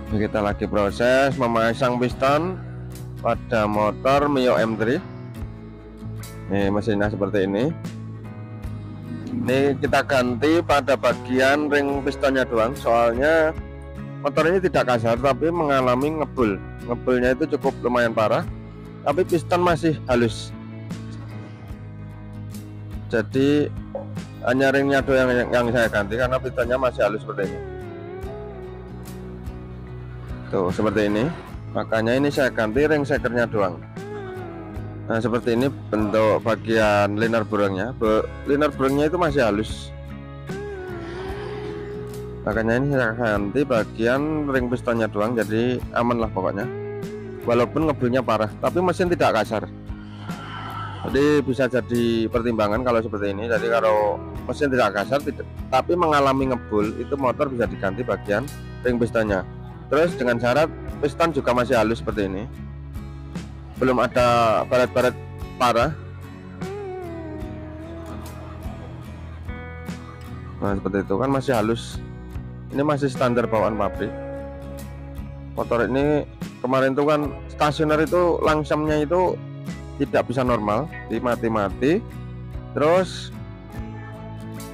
Kita lagi proses memasang piston pada motor Mio M3. Ini mesinnya seperti ini. Ini kita ganti pada bagian ring pistonnya doang, soalnya motor ini tidak kasar tapi mengalami ngebul. Ngebulnya itu cukup lumayan parah, tapi piston masih halus. Jadi hanya ringnya doang yang saya ganti karena pistonnya masih halus seperti ini. Tuh seperti ini, makanya ini saya ganti ring shakernya doang. Nah seperti ini bentuk bagian liner burungnya. Liner burungnya itu masih halus, makanya ini saya ganti bagian ring pistonnya doang, jadi aman lah pokoknya. Walaupun ngebulnya parah, tapi mesin tidak kasar, jadi bisa jadi pertimbangan kalau seperti ini. Jadi kalau mesin tidak kasar tapi mengalami ngebul, itu motor bisa diganti bagian ring pistonnya. Terus dengan syarat piston juga masih halus seperti ini, belum ada baret-baret parah. Nah seperti itu kan masih halus. Ini masih standar bawaan pabrik. Motor ini kemarin tuh kan stasioner itu langsamnya itu tidak bisa normal, mati-mati. Terus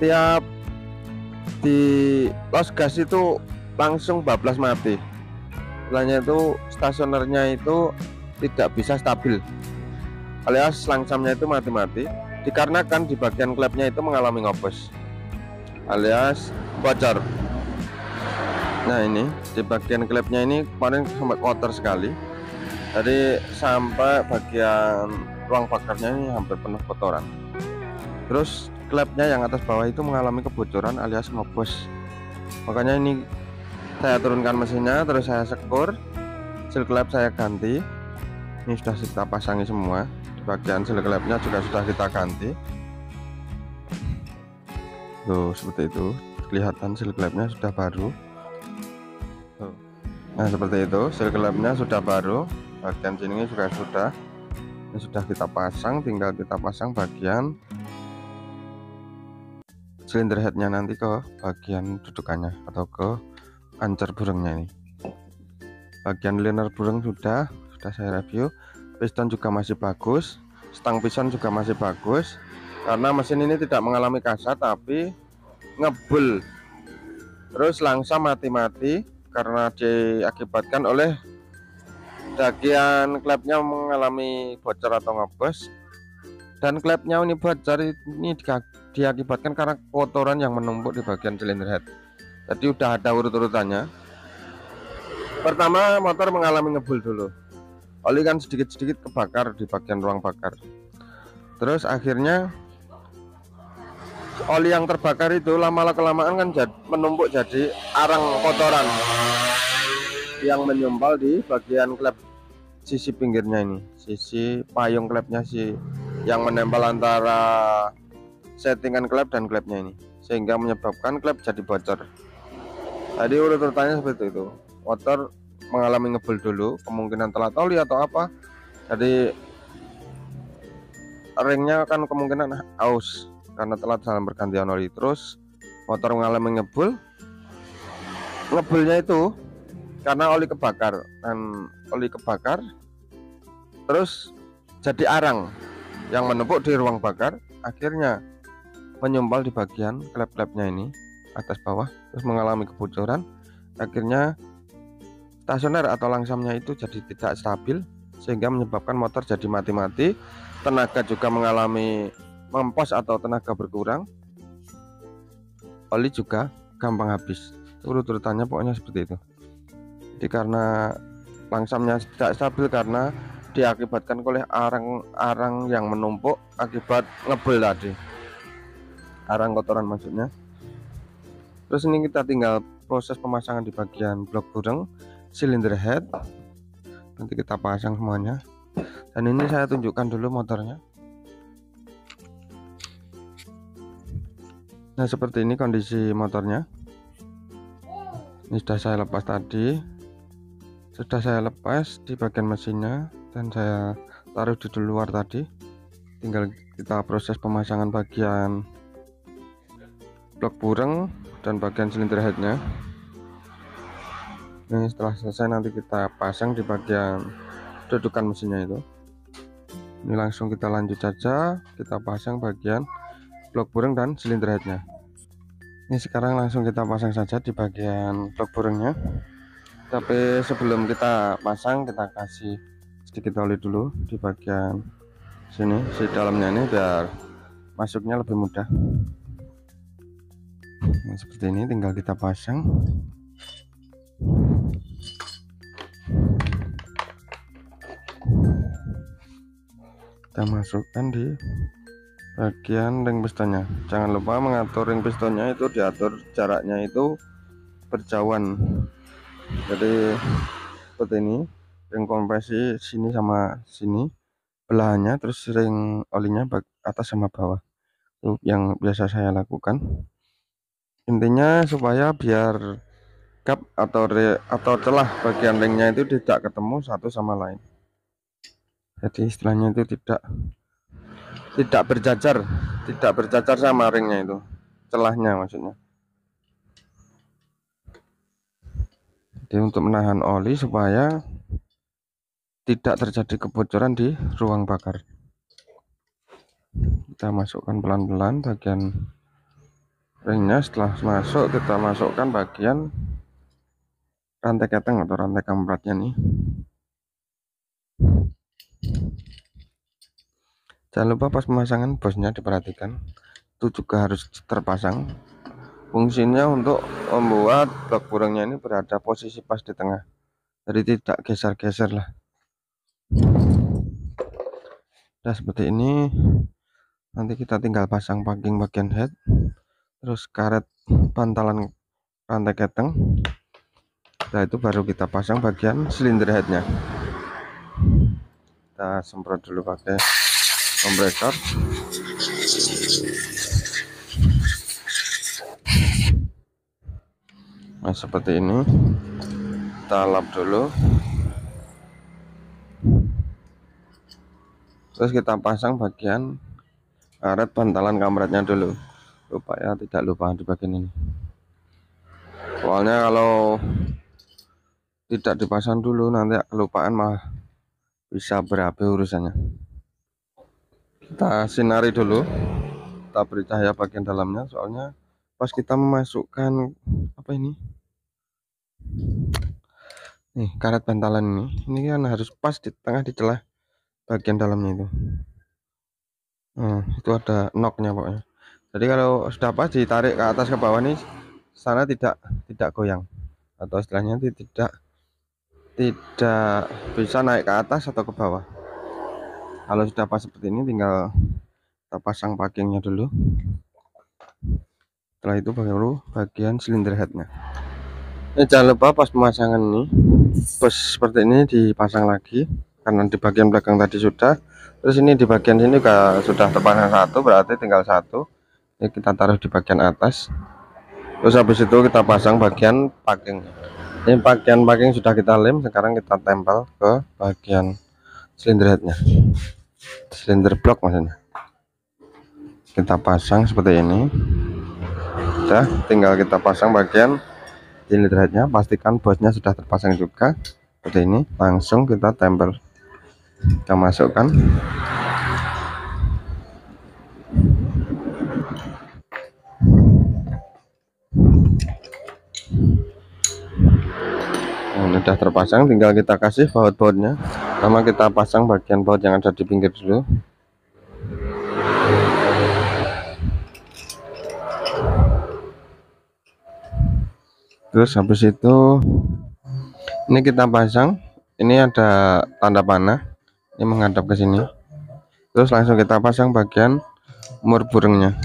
tiap di los gas itu langsung bablas mati. Istilahnya itu stasionernya itu tidak bisa stabil, alias langsamnya itu mati-mati, dikarenakan di bagian klepnya itu mengalami ngopos alias bocor. Nah ini di bagian klepnya ini kemarin sampai kotor sekali, jadi sampai bagian ruang bakarnya ini hampir penuh kotoran. Terus klepnya yang atas bawah itu mengalami kebocoran alias ngopos, makanya ini saya turunkan mesinnya, terus saya sekur, seal klep saya ganti. Ini sudah kita pasangi semua, di bagian seal klepnya juga sudah kita ganti. Tuh seperti itu, kelihatan seal klepnya sudah baru. Tuh. Nah seperti itu, seal klepnya sudah baru, bagian sini juga sudah. Ini sudah kita pasang, tinggal kita pasang bagian silinder headnya nanti ke bagian dudukannya atau ke ancer burungnya. Ini bagian liner burung sudah saya review. Piston juga masih bagus, stang piston juga masih bagus, karena mesin ini tidak mengalami kasar tapi ngebul, terus langsam mati-mati karena diakibatkan oleh bagian klepnya mengalami bocor atau ngebos. Dan klepnya ini bocor ini diakibatkan karena kotoran yang menumpuk di bagian silinder head. Jadi udah ada urut-urutannya. Pertama motor mengalami ngebul dulu, oli kan sedikit-sedikit kebakar di bagian ruang bakar. Terus akhirnya oli yang terbakar itu lama-kelamaan kan menumpuk jadi arang kotoran yang menyumpal di bagian klep sisi pinggirnya ini, sisi payung klepnya sih, yang menempel antara settingan klep dan klepnya ini, sehingga menyebabkan klep jadi bocor. Tadi urut-urutannya seperti itu. Motor mengalami ngebul dulu, kemungkinan telat oli atau apa, jadi ringnya kan kemungkinan aus karena telat dalam pergantian oli. Terus motor mengalami ngebulnya itu karena oli kebakar, dan oli kebakar terus jadi arang yang menumpuk di ruang bakar, akhirnya menyumpal di bagian klep-klepnya ini atas bawah, terus mengalami kebocoran. Akhirnya stasioner atau langsamnya itu jadi tidak stabil, sehingga menyebabkan motor jadi mati-mati. Tenaga juga mengalami mempos atau tenaga berkurang, oli juga gampang habis. Urut-urutannya pokoknya seperti itu. Jadi karena langsamnya tidak stabil karena diakibatkan oleh arang-arang yang menumpuk akibat ngebul tadi, arang kotoran maksudnya. Terus ini kita tinggal proses pemasangan di bagian blok burung, silinder head, nanti kita pasang semuanya. Dan ini saya tunjukkan dulu motornya. Nah seperti ini kondisi motornya. Ini sudah saya lepas tadi, sudah saya lepas di bagian mesinnya dan saya taruh di luar tadi. Tinggal kita proses pemasangan bagian blok burung dan bagian silinder headnya. Ini setelah selesai nanti kita pasang di bagian dudukan mesinnya itu. Ini langsung kita lanjut saja, kita pasang bagian blok buring dan silinder headnya. Ini sekarang langsung kita pasang saja di bagian blok buringnya. Tapi sebelum kita pasang, kita kasih sedikit oli dulu di bagian sini, si dalamnya ini, biar masuknya lebih mudah. Nah, seperti ini tinggal kita pasang. Kita masukkan di bagian ring pistonnya. Jangan lupa mengatur ring pistonnya itu, diatur jaraknya itu berjauhan. Jadi seperti ini, ring kompresi sini sama sini belahannya, terus ring olinya atas sama bawah. Itu yang biasa saya lakukan. Intinya supaya biar gap atau celah bagian ringnya itu tidak ketemu satu sama lain. Jadi istilahnya itu tidak berjajar sama ringnya itu, celahnya maksudnya. Jadi untuk menahan oli supaya tidak terjadi kebocoran di ruang bakar, kita masukkan pelan-pelan bagian ringnya. Setelah masuk, kita masukkan bagian rantai keteng atau rantai kampratnya nih. Jangan lupa pas pemasangan bosnya diperhatikan, itu juga harus terpasang. Fungsinya untuk membuat blok buringnya ini berada posisi pas di tengah, jadi tidak geser-geser lah. Nah seperti ini, nanti kita tinggal pasang packing bagian head, terus karet pantalan rantai keteng. Setelah itu baru kita pasang bagian silinder headnya. Kita semprot dulu pakai kompresor. Nah seperti ini, kita lap dulu, terus kita pasang bagian karet pantalan kampretnya dulu, supaya tidak lupa di bagian ini. Soalnya kalau tidak dipasang dulu nanti kelupaan malah bisa berabe urusannya. Kita sinari dulu, kita beri cahaya bagian dalamnya, soalnya pas kita memasukkan apa ini nih, karet pantalan ini kan harus pas di tengah, di celah bagian dalamnya itu. Nah, itu ada knocknya pokoknya. Jadi kalau sudah pas, ditarik ke atas ke bawah nih, sana tidak goyang, atau istilahnya tidak bisa naik ke atas atau ke bawah. Kalau sudah pas seperti ini, tinggal kita pasang packingnya dulu. Setelah itu baru bagian silinder headnya. Jangan lupa pas pemasangan ini, bos seperti ini dipasang lagi, karena di bagian belakang tadi sudah. Terus ini di bagian sini juga sudah terpasang satu, berarti tinggal satu. Ini kita taruh di bagian atas. Terus habis itu kita pasang bagian packing. Ini bagian packing sudah kita lem, sekarang kita tempel ke bagian silinder headnya, silinder blok maksudnya. Kita pasang seperti ini. Sudah, tinggal kita pasang bagian silinder headnya. Pastikan bosnya sudah terpasang juga seperti ini. Langsung kita tempel, kita masukkan. Ini sudah terpasang, tinggal kita kasih baut-bautnya. Sama kita pasang bagian baut yang ada di pinggir dulu. Terus habis itu ini kita pasang, ini ada tanda panah, ini menghadap ke sini. Terus langsung kita pasang bagian mur buringnya.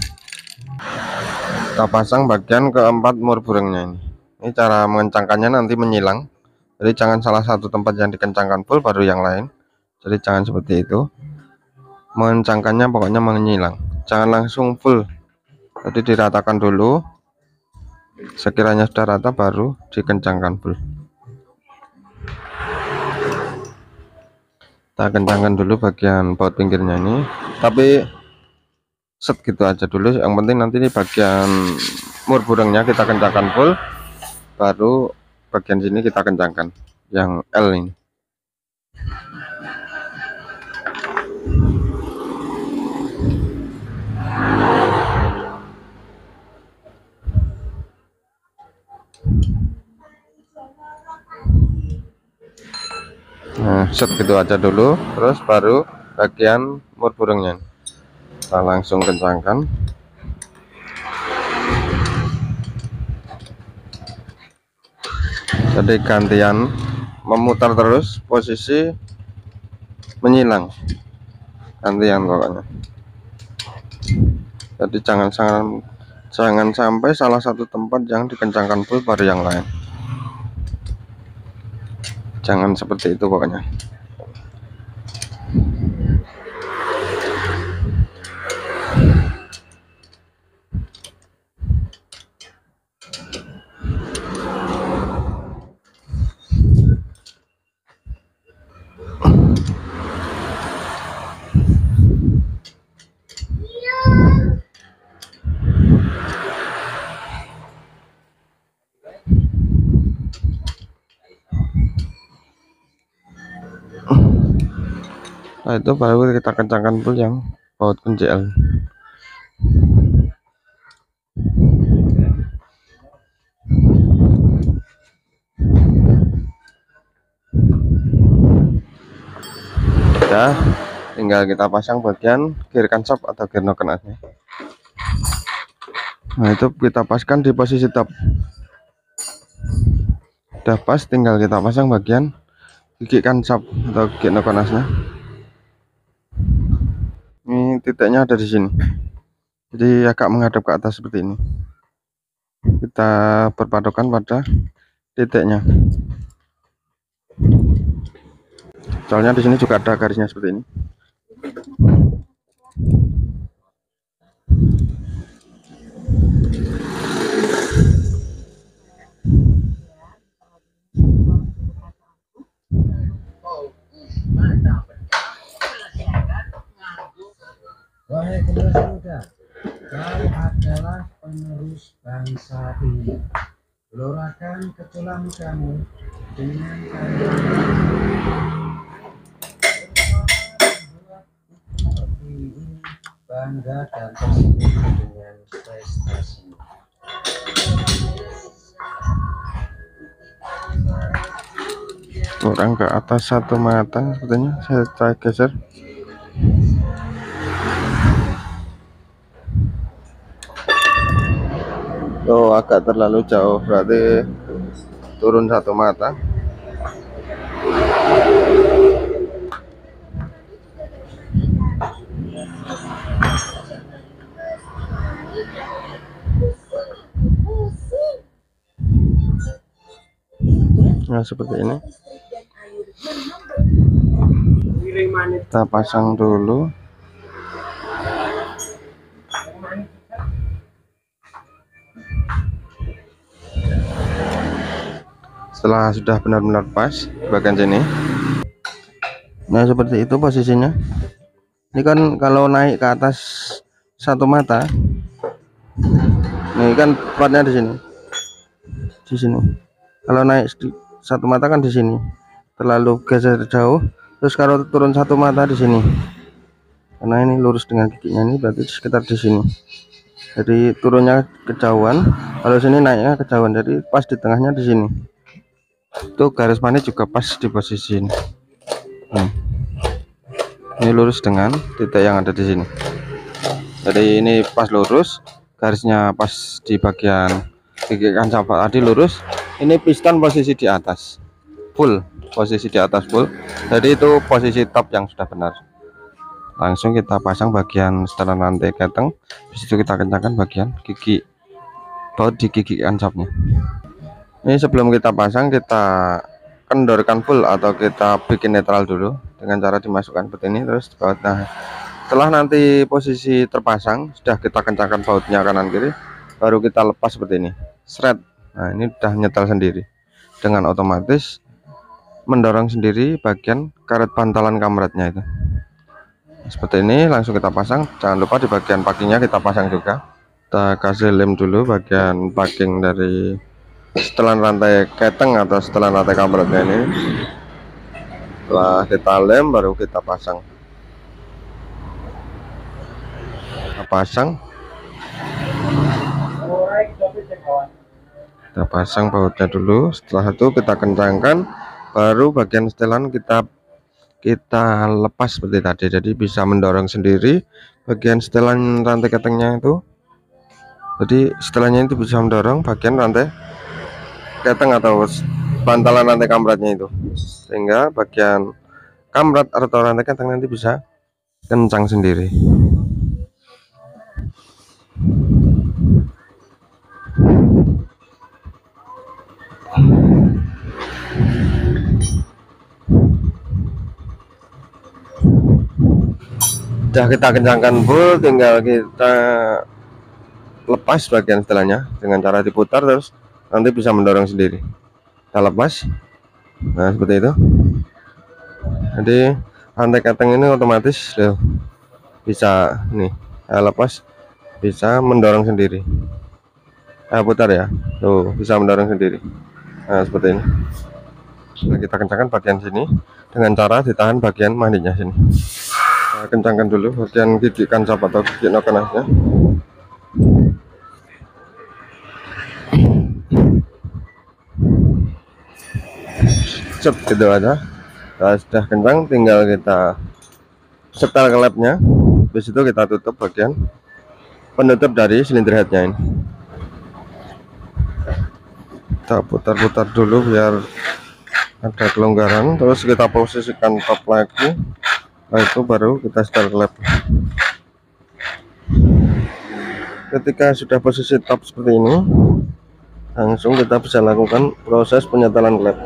Kita pasang bagian keempat mur buringnya ini. Ini cara mengencangkannya nanti menyilang. Jadi jangan salah satu tempat yang dikencangkan full baru yang lain. Jadi jangan seperti itu. Mengencangkannya pokoknya menyilang. Jangan langsung full. Jadi diratakan dulu. Sekiranya sudah rata baru dikencangkan full. Kita kencangkan dulu bagian baut pinggirnya ini. Tapi set gitu aja dulu. Yang penting nanti di bagian mur buringnya kita kencangkan full, baru bagian sini kita kencangkan yang L ini. Nah, set gitu aja dulu, terus baru bagian mur burungnya kita langsung kencangkan. Jadi gantian memutar terus, posisi menyilang, gantian pokoknya. Jadi jangan sampai salah satu tempat yang dikencangkan full baru yang lain. Jangan seperti itu pokoknya. Nah, itu baru kita kencangkan full yang baut kunci L. Ya, tinggal kita pasang bagian gear kansap atau gear nokenasnya. Nah, itu kita paskan di posisi top. Udah pas, tinggal kita pasang bagian gigi kansap atau gear nokenasnya. Ini titiknya ada di sini, jadi agak menghadap ke atas seperti ini. Kita berpatokan pada titiknya. Soalnya di sini juga ada garisnya seperti ini. Wahai generasi muda, kau adalah penerus bangsa ini. Gelorakan keculan kamu dengan ini bangga dan tersinggung dengan prestasi. Kurang ke atas satu mata sepertinya, saya geser. Oh, agak terlalu jauh, berarti turun satu mata. Nah, seperti ini. Kita pasang dulu. Setelah sudah benar-benar pas bagian sini, nah seperti itu posisinya. Ini kan kalau naik ke atas satu mata, ini kan platnya di sini, Kalau naik satu mata kan di sini, terlalu geser jauh. Terus kalau turun satu mata di sini, karena ini lurus dengan giginya ini, berarti sekitar di sini. Jadi turunnya kejauhan, kalau sini naiknya kejauhan. Jadi pas di tengahnya di sini. Itu garis manis juga pas di posisi ini. Ini lurus dengan titik yang ada di sini. Jadi ini pas lurus, garisnya pas di bagian gigi kancap tadi lurus. Ini piston posisi di atas, full posisi di atas full. Jadi itu posisi top yang sudah benar. Langsung kita pasang bagian setelan rantai keteng. Disitu kita kencangkan bagian gigi baut di gigi kancapnya. Ini sebelum kita pasang, kita kendorkan full atau kita bikin netral dulu dengan cara dimasukkan seperti ini, terus baut. Nah, setelah nanti posisi terpasang sudah kita kencangkan bautnya kanan kiri, baru kita lepas seperti ini, seret. Nah, ini udah nyetel sendiri dengan otomatis mendorong sendiri bagian karet bantalan kamretnya itu. Seperti ini langsung kita pasang. Jangan lupa di bagian packingnya kita pasang juga. Kita kasih lem dulu bagian packing dari setelan rantai keteng atau setelan rantai kampretnya ini. Setelah kita lem baru kita pasang. Kita pasang bautnya dulu. Setelah itu kita kencangkan, baru bagian setelan kita lepas seperti tadi. Jadi bisa mendorong sendiri bagian setelan rantai ketengnya itu. Jadi setelannya itu bisa mendorong bagian rantai keteng atau bantalan rantai kampretnya itu, sehingga bagian kampret atau rantai keteng nanti bisa kencang sendiri. Sudah kita kencangkan full, tinggal kita lepas bagian setelahnya dengan cara diputar, terus nanti bisa mendorong sendiri. Kita lepas, nah seperti itu. Jadi rantai keteng ini otomatis bisa nih, saya lepas bisa mendorong sendiri. Saya putar ya, tuh bisa mendorong sendiri. Nah seperti ini. Nah, kita kencangkan bagian sini dengan cara ditahan bagian magnetnya sini. Nah, kencangkan dulu bagian gigi kancap atau gigi nokenasnya. Cep gitu aja. Nah, sudah kencang, tinggal kita setel klepnya. Habis itu kita tutup bagian penutup dari silinder headnya ini. Kita putar-putar dulu biar ada kelonggaran, terus kita posisikan top lagi. Nah, itu baru kita setel klep. Ketika sudah posisi top seperti ini, langsung kita bisa lakukan proses penyetelan klep.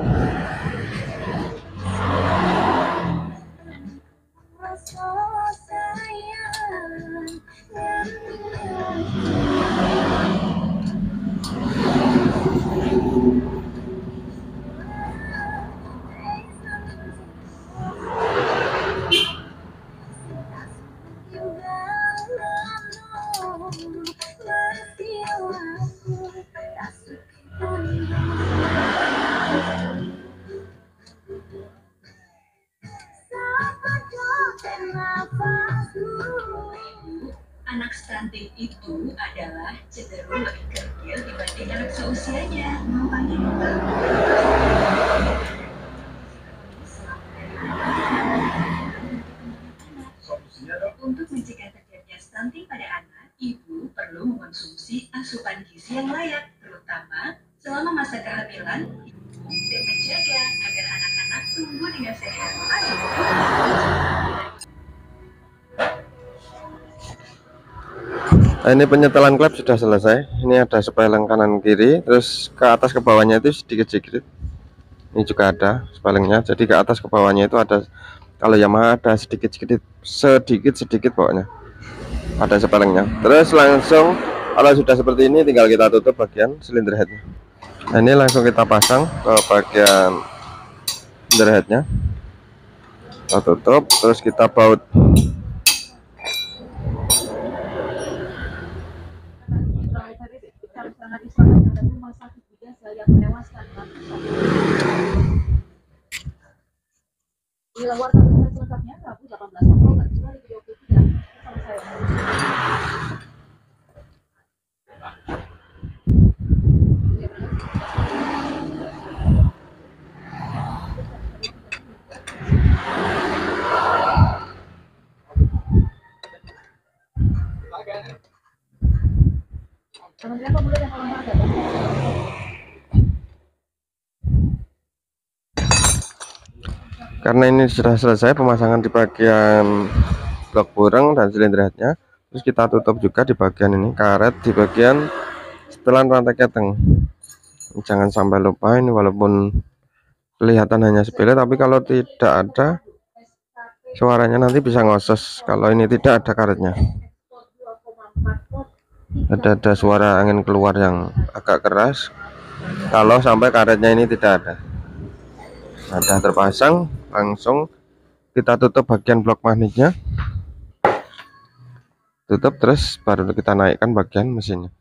Anak stunting itu adalah cenderung lebih kerdil dibanding anak seusianya. Untuk mencegah terjadinya stunting pada anak, ibu perlu mengonsumsi asupan gizi yang layak, terutama selama masa kehamilan, dan menjaga agar anak-anak tumbuh dengan sehat. Nah, ini penyetelan klep sudah selesai. Ini ada sepeling kanan kiri, terus ke atas ke bawahnya itu sedikit-sedikit. Ini juga ada sepelingnya. Jadi ke atas ke bawahnya itu ada, kalau Yamaha ada sedikit-sedikit pokoknya. Ada sepelingnya. Terus langsung kalau sudah seperti ini tinggal kita tutup bagian silinder headnya. Nah, ini langsung kita pasang ke bagian silinder headnya. Kita tutup, terus kita baut. Dilaporkan selengkapnya Rabu 18 Oktober 2023 bersama saya. Kementerian Pemuda dan Olahraga. Karena ini sudah selesai pemasangan di bagian blok burung dan silinder headnya, terus kita tutup juga di bagian ini karet di bagian setelan rantai keteng. Jangan sampai lupa, ini walaupun kelihatan hanya sepele, tapi kalau tidak ada suaranya nanti bisa ngoses kalau ini tidak ada karetnya. Ada suara angin keluar yang agak keras kalau sampai karetnya ini tidak ada. Sudah terpasang, langsung kita tutup bagian blok magnetnya, tutup, terus baru kita naikkan bagian mesinnya.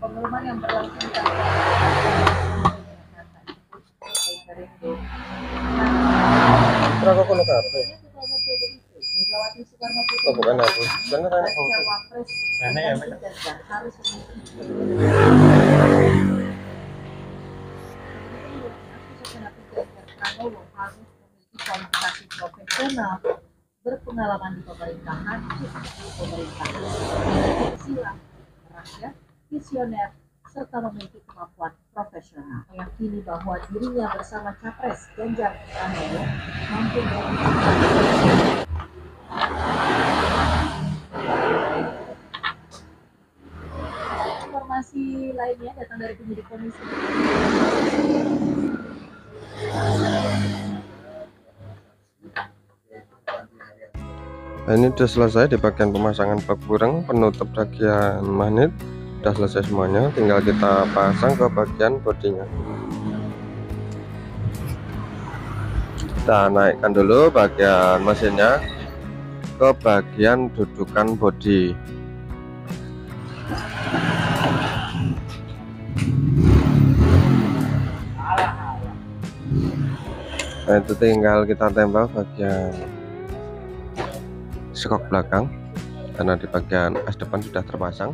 Pengumuman yang berlangsung Terus aku kafe. Megawati Soekarno Putri Oh, bukan aku. Beneran aku. Cawapres Aneh ya, dan harus Pranowo harus memiliki kualifikasi profesional, berpengalaman di pemerintahan, silang, rakyat, visioner, serta memiliki kemampuan profesional. Meyakini bahwa dirinya bersama Capres Ganjar Pranowo mampu informasi lainnya datang dari penyidik komisi. Nah, ini sudah selesai di bagian pemasangan bak burung, penutup bagian magnet sudah selesai semuanya, tinggal kita pasang ke bagian bodinya. Kita naikkan dulu bagian mesinnya ke bagian dudukan bodi. Nah, itu tinggal kita tempel bagian skok belakang, karena di bagian as depan sudah terpasang.